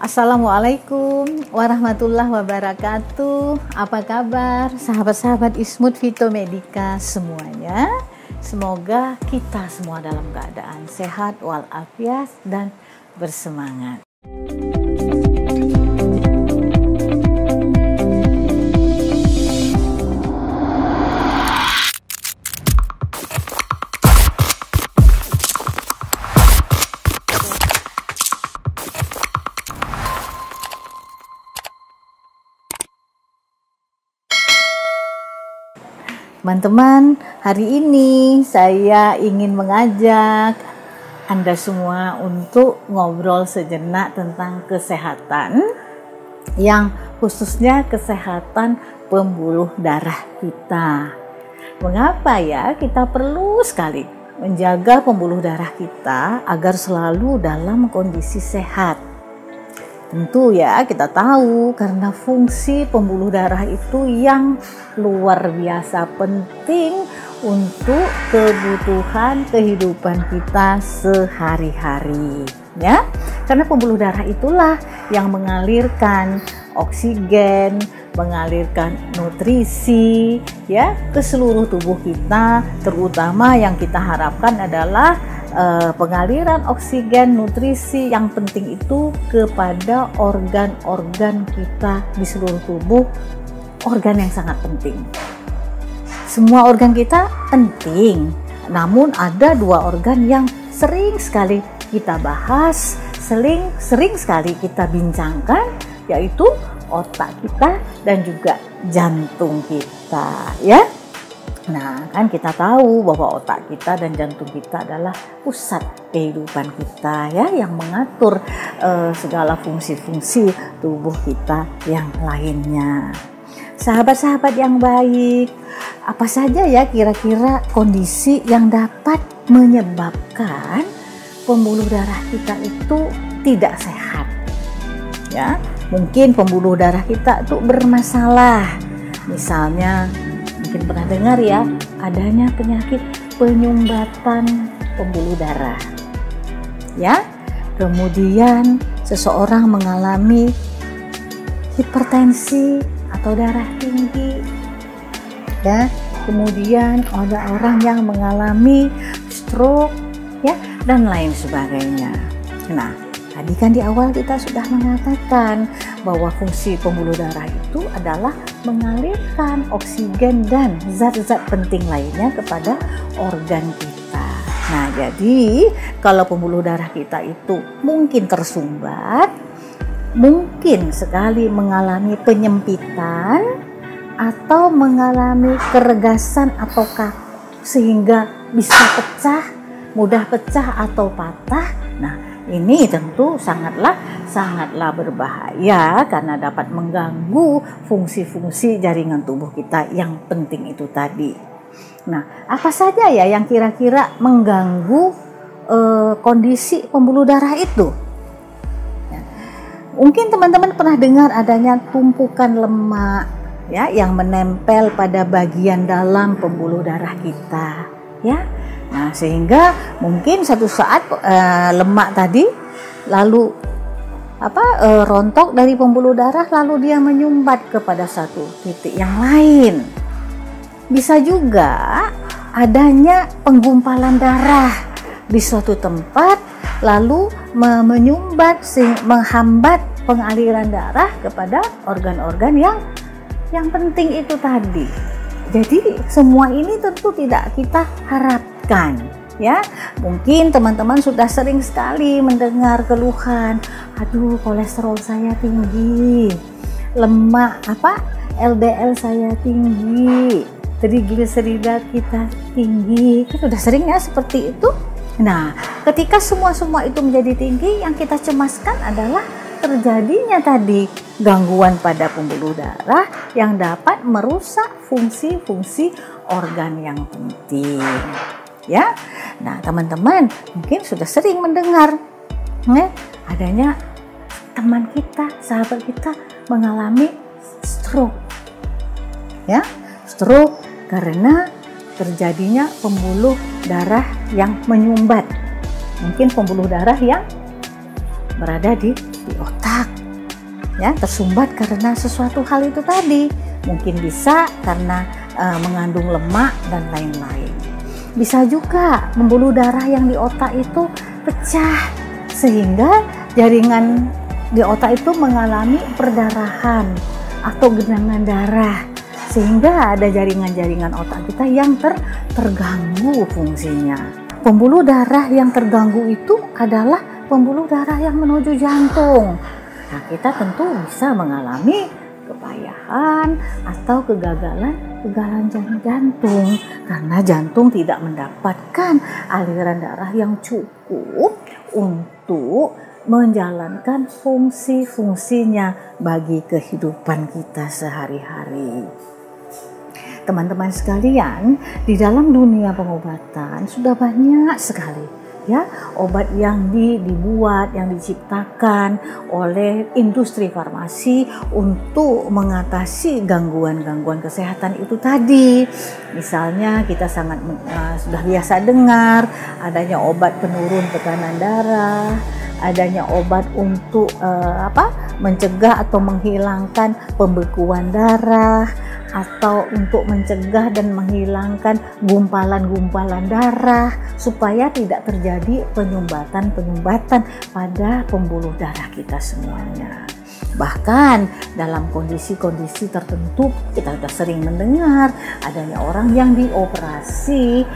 Assalamualaikum warahmatullahi wabarakatuh. Apa kabar sahabat-sahabat Ismut Fitomedika semuanya? Semoga kita semua dalam keadaan sehat walafiat dan bersemangat. Teman-teman, hari ini saya ingin mengajak Anda semua untuk ngobrol sejenak tentang kesehatan, yang khususnya kesehatan pembuluh darah kita. Mengapa ya kita perlu sekali menjaga pembuluh darah kita agar selalu dalam kondisi sehat? Tentu ya kita tahu karena fungsi pembuluh darah itu yang luar biasa penting untuk kebutuhan kehidupan kita sehari-hari ya. Karena pembuluh darah itulah yang mengalirkan oksigen, mengalirkan nutrisi ya ke seluruh tubuh kita, terutama yang kita harapkan adalah pengaliran oksigen, nutrisi yang penting itu kepada organ-organ kita di seluruh tubuh, organ yang sangat penting. Semua organ kita penting, namun ada dua organ yang sering sekali kita bahas, sering sekali kita bincangkan, yaitu otak kita dan juga jantung kita ya. Nah, kan kita tahu bahwa otak kita dan jantung kita adalah pusat kehidupan kita ya, yang mengatur segala fungsi-fungsi tubuh kita yang lainnya. Sahabat-sahabat yang baik, apa saja ya kira-kira kondisi yang dapat menyebabkan pembuluh darah kita itu tidak sehat? Ya, mungkin pembuluh darah kita itu bermasalah. Misalnya mungkin pernah dengar ya, adanya penyakit penyumbatan pembuluh darah ya. Kemudian seseorang mengalami hipertensi atau darah tinggi ya. Kemudian ada orang yang mengalami stroke ya, dan lain sebagainya. Nah, tadi kan di awal kita sudah mengatakan bahwa fungsi pembuluh darah itu adalah mengalirkan oksigen dan zat-zat penting lainnya kepada organ kita. Nah, jadi kalau pembuluh darah kita itu mungkin tersumbat, mungkin sekali mengalami penyempitan atau mengalami keregasan atau kaku sehingga bisa pecah, mudah pecah atau patah. Nah, ini tentu sangatlah berbahaya karena dapat mengganggu fungsi-fungsi jaringan tubuh kita yang penting itu tadi. Nah, apa saja ya yang kira-kira mengganggu kondisi pembuluh darah itu? Ya. Mungkin teman-teman pernah dengar adanya tumpukan lemak ya yang menempel pada bagian dalam pembuluh darah kita ya. Nah, sehingga mungkin satu saat lemak tadi lalu rontok dari pembuluh darah, lalu dia menyumbat kepada satu titik yang lain. Bisa juga adanya penggumpalan darah di suatu tempat lalu menyumbat, menghambat pengaliran darah kepada organ-organ yang penting itu tadi. Jadi semua ini tentu tidak kita harapkan ya. Mungkin teman-teman sudah sering sekali mendengar keluhan, aduh kolesterol saya tinggi, lemak LDL saya tinggi, trigliserida kita tinggi. Kan sudah sering ya seperti itu. Nah, ketika semua itu menjadi tinggi, yang kita cemaskan adalah terjadinya tadi gangguan pada pembuluh darah yang dapat merusak fungsi-fungsi organ yang penting ya. Nah, teman-teman mungkin sudah sering mendengar adanya teman kita, sahabat kita mengalami stroke ya. Stroke karena terjadinya pembuluh darah yang menyumbat. Mungkin pembuluh darah yang berada di di otak, ya, tersumbat karena sesuatu hal itu tadi. Mungkin bisa karena mengandung lemak dan lain-lain. Bisa juga pembuluh darah yang di otak itu pecah sehingga jaringan di otak itu mengalami perdarahan atau genangan darah, sehingga ada jaringan-jaringan otak kita yang terganggu fungsinya. Pembuluh darah yang terganggu itu adalah pembuluh darah yang menuju jantung. Nah, kita tentu bisa mengalami kepayahan atau kegagalan jantung karena jantung tidak mendapatkan aliran darah yang cukup untuk menjalankan fungsi-fungsinya bagi kehidupan kita sehari-hari. Teman-teman sekalian, di dalam dunia pengobatan sudah banyak sekali ya obat yang dibuat, yang diciptakan oleh industri farmasi untuk mengatasi gangguan-gangguan kesehatan itu tadi. Misalnya kita sudah biasa dengar adanya obat penurun tekanan darah, adanya obat untuk mencegah atau menghilangkan pembekuan darah, atau untuk mencegah dan menghilangkan gumpalan-gumpalan darah supaya tidak terjadi penyumbatan pada pembuluh darah kita semuanya. Bahkan dalam kondisi-kondisi tertentu kita sudah sering mendengar adanya orang yang dioperasi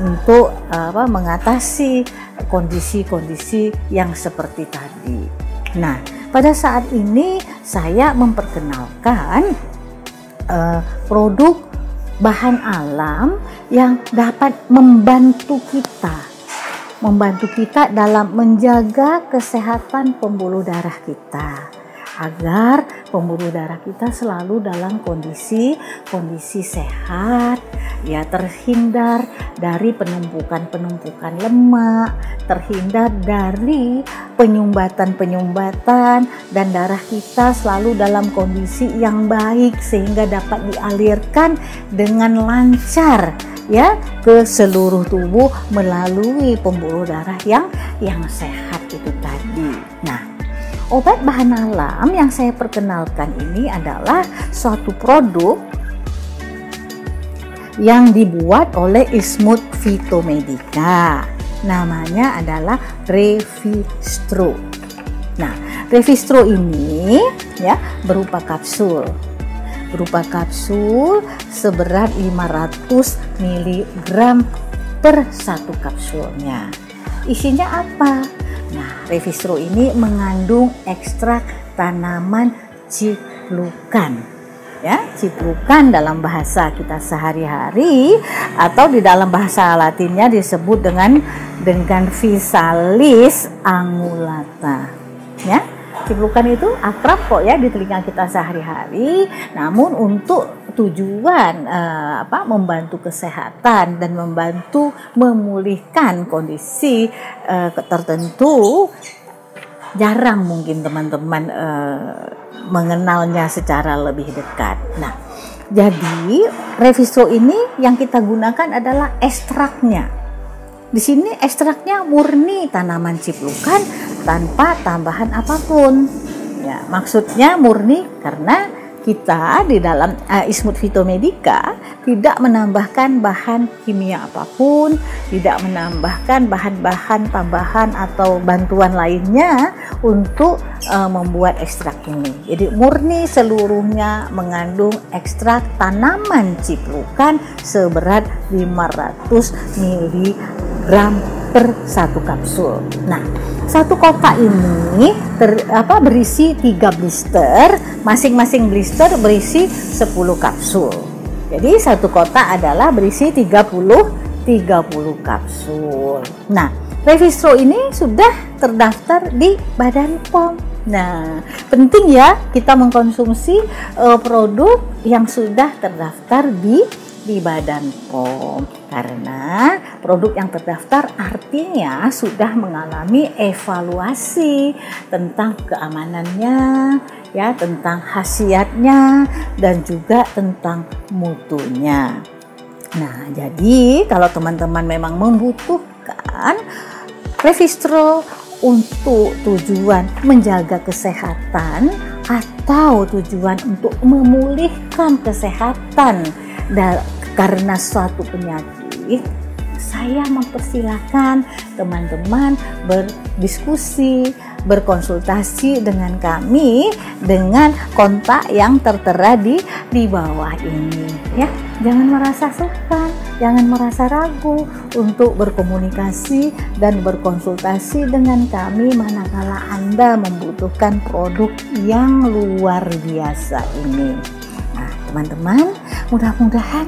untuk mengatasi kondisi-kondisi yang seperti tadi. Nah, pada saat ini saya memperkenalkan produk bahan alam yang dapat membantu kita dalam menjaga kesehatan pembuluh darah kita agar pembuluh darah kita selalu dalam kondisi sehat, ya, terhindar dari penumpukan lemak, terhindar dari penyumbatan dan darah kita selalu dalam kondisi yang baik sehingga dapat dialirkan dengan lancar ya ke seluruh tubuh melalui pembuluh darah yang sehat itu tadi. Nah, obat bahan alam yang saya perkenalkan ini adalah suatu produk yang dibuat oleh Ismut Phytomedica. Namanya adalah Revistro. Nah, Revistro ini ya berupa kapsul seberat 500 mg per satu kapsulnya. Isinya apa? Nah, Revistro ini mengandung ekstrak tanaman ciplukan. Ya, ciplukan dalam bahasa kita sehari-hari atau di dalam bahasa Latinnya disebut dengan Physalis angulata. Ya, ciplukan itu akrab kok ya di telinga kita sehari-hari. Namun untuk tujuan membantu kesehatan dan membantu memulihkan kondisi tertentu, jarang mungkin teman-teman mengenalnya secara lebih dekat. Nah, jadi Revistro ini yang kita gunakan adalah ekstraknya. Di sini ekstraknya murni tanaman ciplukan tanpa tambahan apapun. Ya, maksudnya murni karena kita di dalam Ismut Phytomedica tidak menambahkan bahan kimia apapun, tidak menambahkan bahan-bahan tambahan atau bantuan lainnya untuk membuat ekstrak ini. Jadi murni seluruhnya mengandung ekstrak tanaman ciplukan seberat 500 mg per satu kapsul. Nah, satu kotak ini berisi 3 blister, masing-masing blister berisi 10 kapsul. Jadi satu kotak adalah berisi 30 kapsul. Nah, Revistro ini sudah terdaftar di Badan POM. Nah, penting ya kita mengkonsumsi produk yang sudah terdaftar di Badan POM, karena produk yang terdaftar artinya sudah mengalami evaluasi tentang keamanannya, ya, tentang khasiatnya dan juga tentang mutunya. Nah, jadi kalau teman-teman memang membutuhkan Revistro untuk tujuan menjaga kesehatan atau tujuan untuk memulihkan kesehatan karena suatu penyakit, saya mempersilahkan teman-teman berdiskusi, berkonsultasi dengan kami dengan kontak yang tertera di bawah ini ya. Jangan merasa sungkan, jangan merasa ragu untuk berkomunikasi dan berkonsultasi dengan kami manakala Anda membutuhkan produk yang luar biasa ini. Nah, teman-teman, mudah-mudahan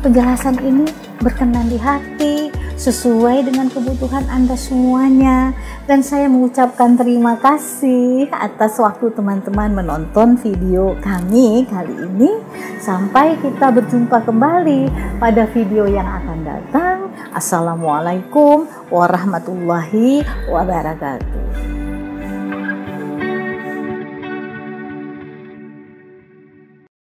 penjelasan ini berkenan di hati, sesuai dengan kebutuhan Anda semuanya. Dan saya mengucapkan terima kasih atas waktu teman-teman menonton video kami kali ini. Sampai kita berjumpa kembali pada video yang akan datang. Assalamualaikum warahmatullahi wabarakatuh.